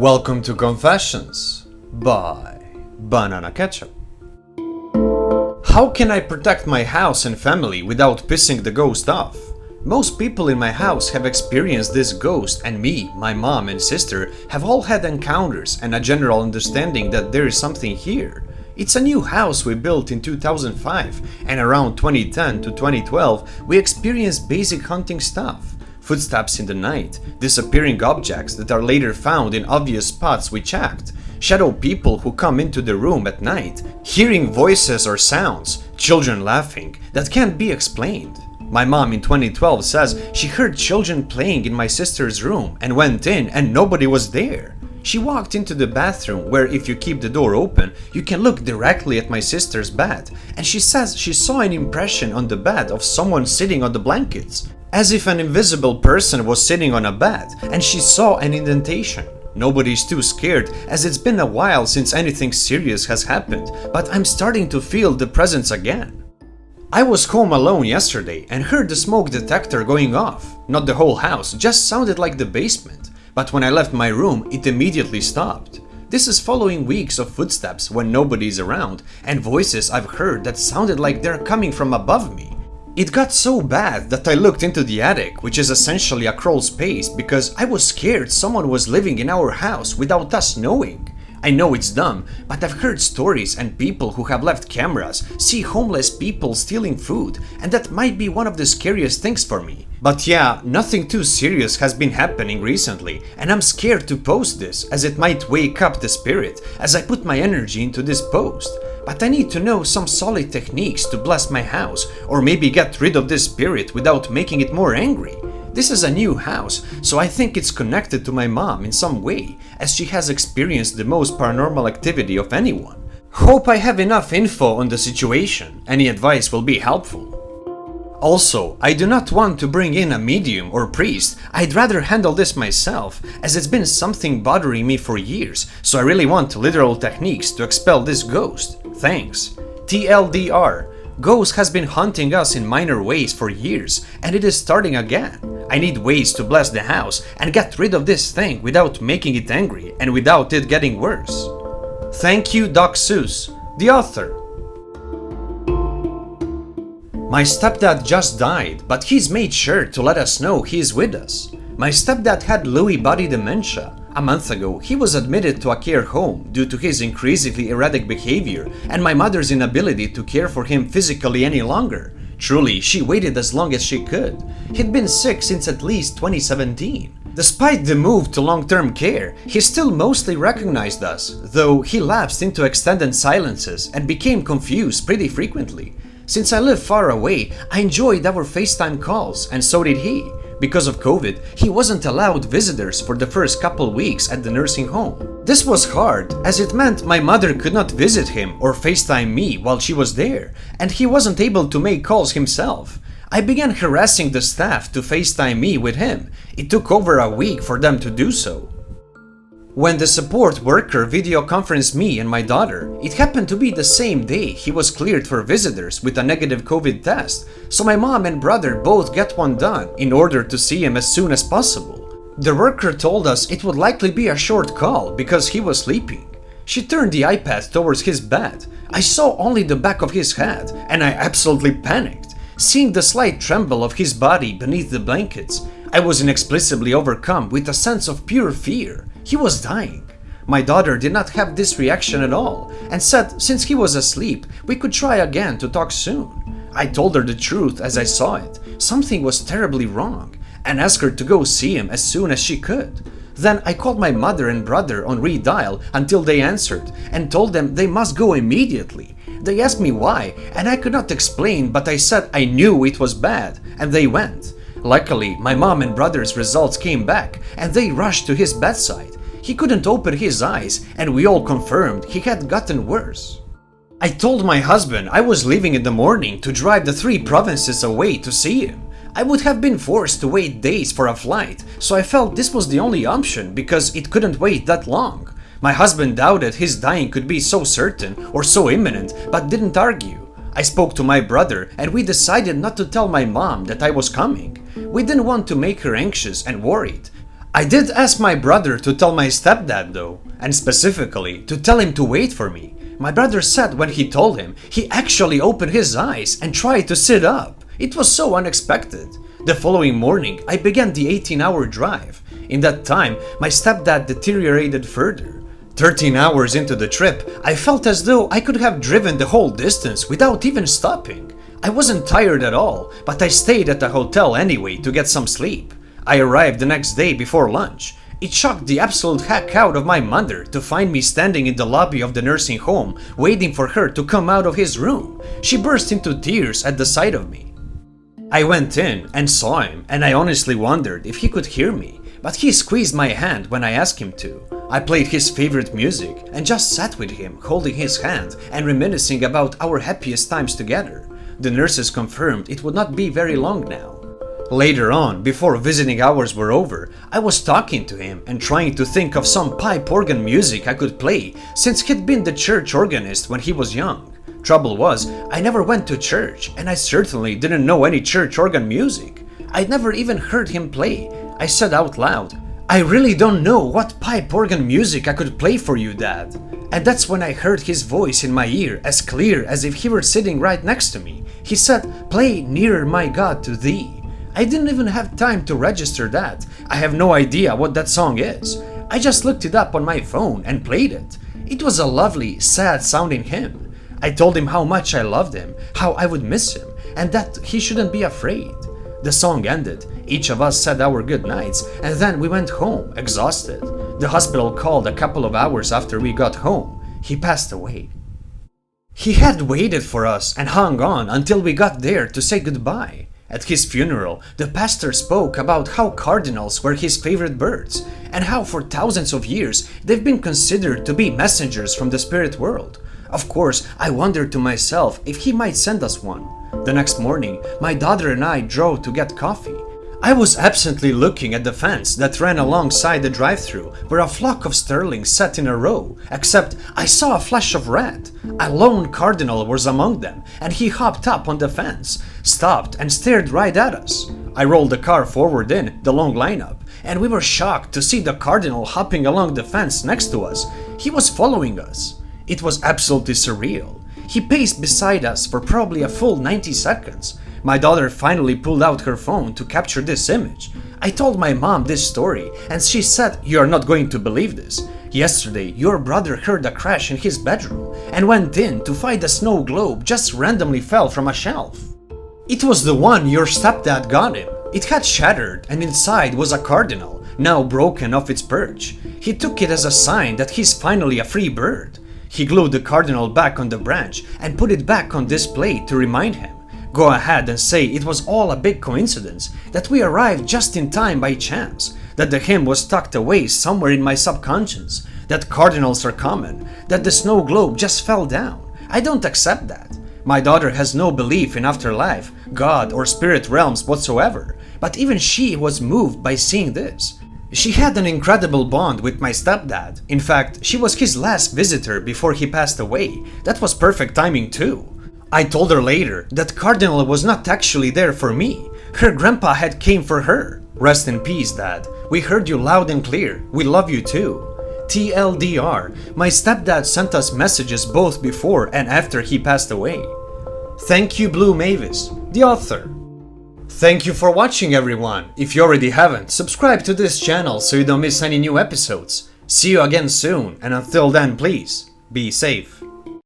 Welcome to Confessions by Banana Ketchup. How can I protect my house and family without pissing the ghost off? Most people in my house have experienced this ghost, and me, my mom and sister have all had encounters and a general understanding that there is something here. It's a new house we built in 2005, and around 2010 to 2012 we experienced basic hunting stuff. Footsteps in the night, disappearing objects that are later found in obvious spots we checked, shadow people who come into the room at night, hearing voices or sounds, children laughing that can't be explained. My mom in 2012 says she heard children playing in my sister's room and went in and nobody was there. She walked into the bathroom where if you keep the door open, you can look directly at my sister's bed, and she says she saw an impression on the bed of someone sitting on the blankets, as if an invisible person was sitting on a bed, and she saw an indentation. Nobody's too scared as it's been a while since anything serious has happened, but I'm starting to feel the presence again. I was home alone yesterday and heard the smoke detector going off. Not the whole house, just sounded like the basement. But when I left my room, it immediately stopped. This is following weeks of footsteps when nobody's around and voices I've heard that sounded like they're coming from above me. It got so bad that I looked into the attic, which is essentially a crawl space, because I was scared someone was living in our house without us knowing. I know it's dumb, but I've heard stories and people who have left cameras see homeless people stealing food, and that might be one of the scariest things for me. But yeah, nothing too serious has been happening recently, and I'm scared to post this as it might wake up the spirit as I put my energy into this post. But I need to know some solid techniques to bless my house, or maybe get rid of this spirit without making it more angry. This is a new house, so I think it's connected to my mom in some way, as she has experienced the most paranormal activity of anyone. Hope I have enough info on the situation. Any advice will be helpful. Also, I do not want to bring in a medium or priest. I'd rather handle this myself, as it's been something bothering me for years, so I really want literal techniques to expel this ghost. Thanks. TLDR. Ghost has been haunting us in minor ways for years, and it is starting again. I need ways to bless the house and get rid of this thing without making it angry and without it getting worse. Thank you, Doc Seuss, the author. My stepdad just died, but he's made sure to let us know he's with us. My stepdad had Lewy body dementia. A month ago, he was admitted to a care home due to his increasingly erratic behavior and my mother's inability to care for him physically any longer. Truly, she waited as long as she could. He'd been sick since at least 2017. Despite the move to long-term care, he still mostly recognized us, though he lapsed into extended silences and became confused pretty frequently. Since I live far away, I enjoyed our FaceTime calls, and so did he. Because of COVID, he wasn't allowed visitors for the first couple weeks at the nursing home. This was hard, as it meant my mother could not visit him or FaceTime me while she was there, and he wasn't able to make calls himself. I began harassing the staff to FaceTime me with him. It took over a week for them to do so. When the support worker video conferenced me and my daughter, it happened to be the same day he was cleared for visitors with a negative COVID test, so my mom and brother both get one done in order to see him as soon as possible. The worker told us it would likely be a short call because he was sleeping. She turned the iPad towards his bed. I saw only the back of his head, and I absolutely panicked. Seeing the slight tremble of his body beneath the blankets, I was inexplicably overcome with a sense of pure fear. He was dying. My daughter did not have this reaction at all and said since he was asleep, we could try again to talk soon. I told her the truth as I saw it. Something was terribly wrong, and asked her to go see him as soon as she could. Then I called my mother and brother on redial until they answered and told them they must go immediately. They asked me why, and I could not explain, but I said I knew it was bad, and they went. Luckily, my mom and brother's results came back, and they rushed to his bedside. He couldn't open his eyes, and we all confirmed he had gotten worse. I told my husband I was leaving in the morning to drive the 3 provinces away to see him. I would have been forced to wait days for a flight, so I felt this was the only option because it couldn't wait that long. My husband doubted his dying could be so certain or so imminent, but didn't argue. I spoke to my brother and we decided not to tell my mom that I was coming. We didn't want to make her anxious and worried. I did ask my brother to tell my stepdad though, and specifically to tell him to wait for me. My brother said when he told him, he actually opened his eyes and tried to sit up. It was so unexpected. The following morning, I began the 18-hour drive. In that time, my stepdad deteriorated further. 13 hours into the trip, I felt as though I could have driven the whole distance without even stopping. I wasn't tired at all, but I stayed at the hotel anyway to get some sleep. I arrived the next day before lunch. It shocked the absolute heck out of my mother to find me standing in the lobby of the nursing home, waiting for her to come out of his room. She burst into tears at the sight of me. I went in and saw him, and I honestly wondered if he could hear me, but he squeezed my hand when I asked him to. I played his favorite music and just sat with him, holding his hand and reminiscing about our happiest times together. The nurses confirmed it would not be very long now. Later on, before visiting hours were over, I was talking to him and trying to think of some pipe organ music I could play, since he'd been the church organist when he was young. Trouble was, I never went to church, and I certainly didn't know any church organ music. I'd never even heard him play. I said out loud, "I really don't know what pipe organ music I could play for you, Dad." And that's when I heard his voice in my ear, as clear as if he were sitting right next to me. He said, "Play Nearer My God to Thee." I didn't even have time to register that. I have no idea what that song is. I just looked it up on my phone and played it. It was a lovely, sad sounding hymn. I told him how much I loved him, how I would miss him, and that he shouldn't be afraid. The song ended. Each of us said our good nights, and then we went home, exhausted. The hospital called a couple of hours after we got home. He passed away. He had waited for us and hung on until we got there to say goodbye. At his funeral, the pastor spoke about how cardinals were his favorite birds, and how for thousands of years they've been considered to be messengers from the spirit world. Of course, I wondered to myself if he might send us one. The next morning, my daughter and I drove to get coffee. I was absently looking at the fence that ran alongside the drive-thru, where a flock of starlings sat in a row, except I saw a flash of red. A lone cardinal was among them, and he hopped up on the fence, stopped and stared right at us. I rolled the car forward in the long lineup, and we were shocked to see the cardinal hopping along the fence next to us. He was following us. It was absolutely surreal. He paced beside us for probably a full 90 seconds. My daughter finally pulled out her phone to capture this image. I told my mom this story, and she said, "You are not going to believe this. Yesterday, your brother heard a crash in his bedroom and went in to find a snow globe just randomly fell from a shelf. It was the one your stepdad got him. It had shattered, and inside was a cardinal, now broken off its perch. He took it as a sign that he's finally a free bird. He glued the cardinal back on the branch and put it back on display to remind him. Go ahead and say it was all a big coincidence, that we arrived just in time by chance, that the hymn was tucked away somewhere in my subconscious, that cardinals are common, that the snow globe just fell down. I don't accept that. My daughter has no belief in afterlife, God, or spirit realms whatsoever, but even she was moved by seeing this. She had an incredible bond with my stepdad. In fact, she was his last visitor before he passed away. That was perfect timing too. I told her later that Cardinal was not actually there for me. Her grandpa had came for her. Rest in peace, Dad. We heard you loud and clear. We love you too. TLDR, my stepdad sent us messages both before and after he passed away. Thank you, bluemavis, the author. Thank you for watching, everyone. If you already haven't, subscribe to this channel so you don't miss any new episodes. See you again soon, and until then, please, be safe.